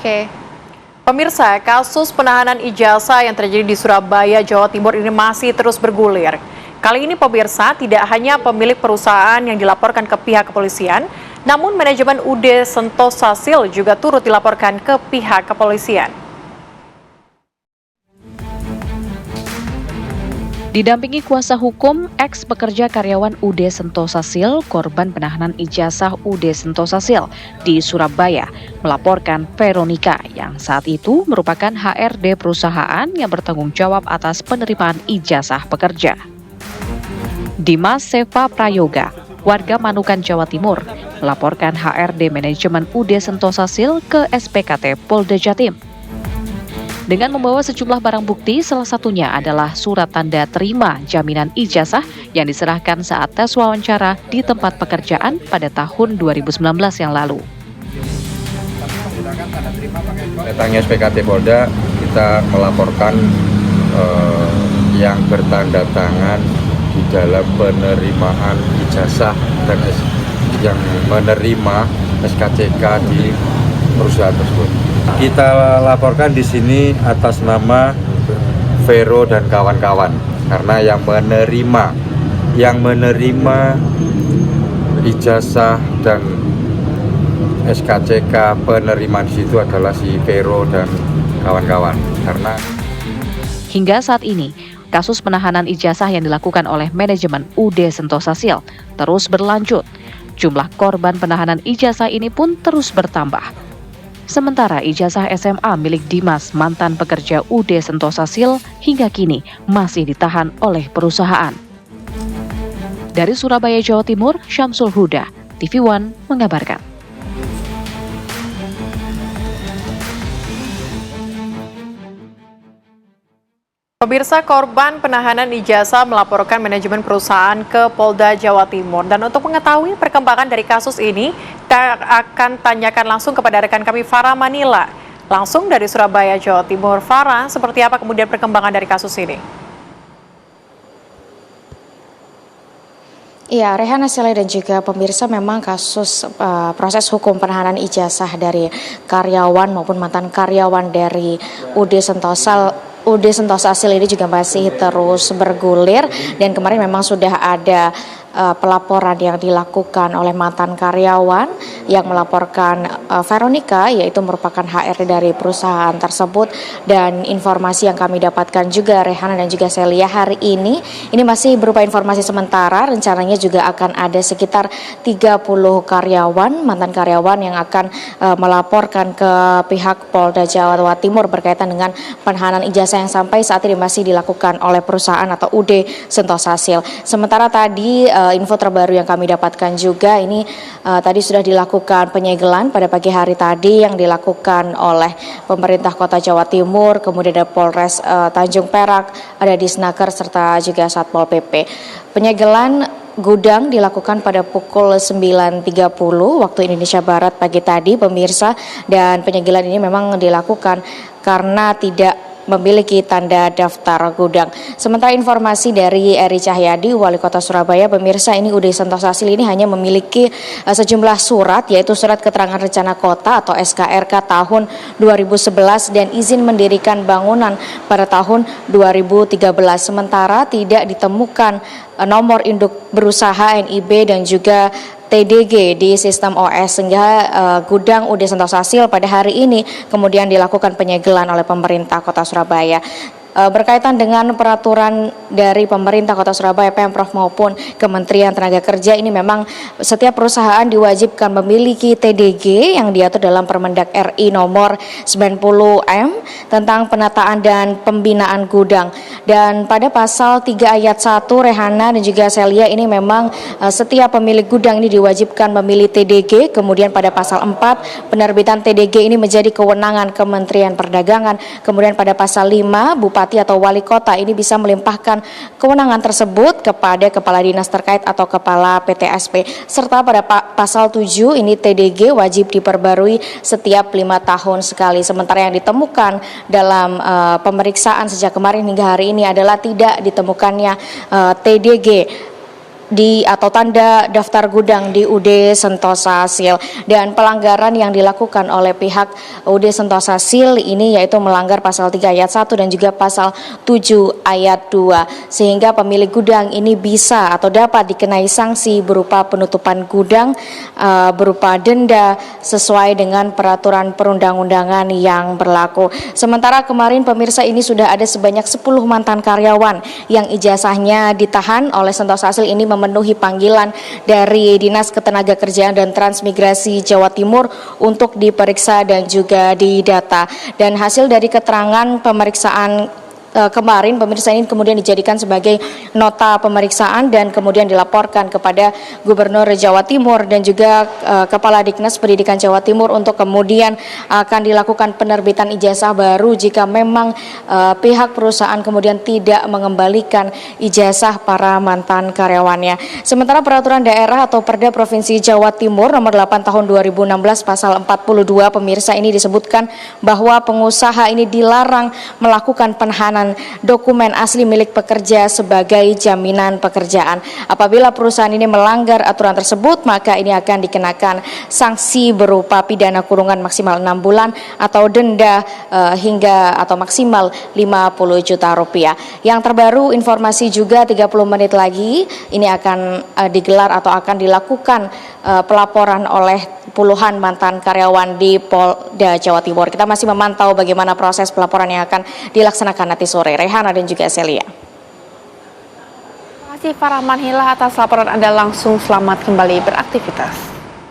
Oke. Pemirsa, kasus penahanan ijazah yang terjadi di Surabaya, Jawa Timur ini masih terus bergulir. Kali ini pemirsa, tidak hanya pemilik perusahaan yang dilaporkan ke pihak kepolisian, namun manajemen UD Sentosasil juga turut dilaporkan ke pihak kepolisian. Didampingi kuasa hukum, ex pekerja karyawan UD Sentosasil, korban penahanan ijazah UD Sentosasil di Surabaya, melaporkan Veronica yang saat itu merupakan HRD perusahaan yang bertanggung jawab atas penerimaan ijazah pekerja. Dimas Seva Prayoga, warga Manukan, Jawa Timur, melaporkan HRD manajemen UD Sentosasil ke SPKT Polda Jatim. Dengan membawa sejumlah barang bukti, salah satunya adalah surat tanda terima jaminan ijazah yang diserahkan saat tes wawancara di tempat pekerjaan pada tahun 2019 yang lalu. Datangnya SPKT Polda, kita melaporkan yang bertanda tangan di dalam penerimaan ijazah dan yang menerima SKCK di perusahaan tersebut. Kita laporkan di sini atas nama Vero dan kawan-kawan karena yang menerima ijazah dan SKCK penerimaan di situ adalah si Vero dan kawan-kawan. Karena hingga saat ini, kasus penahanan ijazah yang dilakukan oleh manajemen UD Sentosasil terus berlanjut. Jumlah korban penahanan ijazah ini pun terus bertambah. Sementara ijazah SMA milik Dimas, mantan pekerja UD Sentosasil, hingga kini masih ditahan oleh perusahaan. Dari Surabaya, Jawa Timur, Syamsul Huda, TV One mengabarkan. Pemirsa, korban penahanan ijazah melaporkan manajemen perusahaan ke Polda Jawa Timur. Dan untuk mengetahui perkembangan dari kasus ini, kita akan tanyakan langsung kepada rekan kami Farah Manila. Langsung dari Surabaya, Jawa Timur. Farah, seperti apa kemudian perkembangan dari kasus ini? Iya, Rehana, Sele dan juga pemirsa, memang kasus proses hukum penahanan ijazah dari karyawan maupun mantan karyawan dari UD Sentosasil ini juga masih terus bergulir, dan kemarin memang sudah ada pelaporan yang dilakukan oleh mantan karyawan yang melaporkan Veronica, yaitu merupakan HRD dari perusahaan tersebut. Dan informasi yang kami dapatkan juga, Rehana dan juga Celia, hari ini masih berupa informasi sementara. Rencananya juga akan ada sekitar 30 karyawan, mantan karyawan yang akan melaporkan ke pihak Polda Jawa Timur berkaitan dengan penahanan ijazah yang sampai saat ini masih dilakukan oleh perusahaan atau UD Sentosasil. Sementara tadi info terbaru yang kami dapatkan juga ini tadi sudah dilakukan penyegelan pada pagi hari tadi yang dilakukan oleh pemerintah Kota Jawa Timur, kemudian ada Polres Tanjung Perak, ada Disnaker serta juga Satpol PP. Penyegelan gudang dilakukan pada pukul 9.30 waktu Indonesia Barat pagi tadi, pemirsa, dan penyegelan ini memang dilakukan karena tidak memiliki tanda daftar gudang. Sementara informasi dari Eri Cahyadi, Wali Kota Surabaya, pemirsa, ini UD Sentosasil ini hanya memiliki sejumlah surat, yaitu surat keterangan rencana kota atau SKRK tahun 2011 dan izin mendirikan bangunan pada tahun 2013. Sementara tidak ditemukan nomor induk berusaha NIB dan juga TDG di sistem OS, sehingga gudang UD Sentosasil pada hari ini kemudian dilakukan penyegelan oleh pemerintah Kota Surabaya. Berkaitan dengan peraturan dari pemerintah Kota Surabaya, Pemprov maupun Kementerian Tenaga Kerja, ini memang setiap perusahaan diwajibkan memiliki TDG yang diatur dalam Permendag RI nomor 90M tentang penataan dan pembinaan gudang. Dan pada pasal 3 ayat 1, Rehana dan juga Celia, ini memang setiap pemilik gudang ini diwajibkan memilih TDG. Kemudian pada pasal 4, penerbitan TDG ini menjadi kewenangan Kementerian Perdagangan. Kemudian pada pasal 5, Bupati atau Wali Kota ini bisa melimpahkan kewenangan tersebut kepada Kepala Dinas terkait atau Kepala PTSP. Serta pada pasal 7 ini TDG wajib diperbarui setiap 5 tahun sekali. Sementara yang ditemukan dalam pemeriksaan sejak kemarin hingga hari ini adalah tidak ditemukannya TDG atau tanda daftar gudang di UD Sentosa Sil, dan pelanggaran yang dilakukan oleh pihak UD Sentosa Sil ini yaitu melanggar pasal 3 ayat 1 dan juga pasal 7 ayat 2, sehingga pemilik gudang ini bisa atau dapat dikenai sanksi berupa penutupan gudang berupa denda sesuai dengan peraturan perundang-undangan yang berlaku. Sementara kemarin pemirsa, ini sudah ada sebanyak 10 mantan karyawan yang ijazahnya ditahan oleh Sentosa Sil ini memenuhi panggilan dari Dinas Ketenagakerjaan dan Transmigrasi Jawa Timur untuk diperiksa dan juga didata. Dan hasil dari keterangan pemeriksaan kemarin pemirsa ini kemudian dijadikan sebagai nota pemeriksaan dan kemudian dilaporkan kepada Gubernur Jawa Timur dan juga Kepala Dinas Pendidikan Jawa Timur untuk kemudian akan dilakukan penerbitan ijazah baru jika memang pihak perusahaan kemudian tidak mengembalikan ijazah para mantan karyawannya. Sementara peraturan daerah atau Perda Provinsi Jawa Timur nomor 8 tahun 2016 pasal 42 pemirsa ini disebutkan bahwa pengusaha ini dilarang melakukan penahanan dokumen asli milik pekerja sebagai jaminan pekerjaan. Apabila perusahaan ini melanggar aturan tersebut, maka ini akan dikenakan sanksi berupa pidana kurungan maksimal 6 bulan atau denda hingga atau maksimal 50 juta rupiah. Yang terbaru informasi juga 30 menit lagi ini akan digelar atau akan dilakukan pelaporan oleh puluhan mantan karyawan di Polda Jawa Timur. Kita masih memantau bagaimana proses pelaporan yang akan dilaksanakan nanti sore. Rehana dan juga Celia. Terima kasih Farahman Hila atas laporan Anda langsung. Selamat kembali beraktivitas.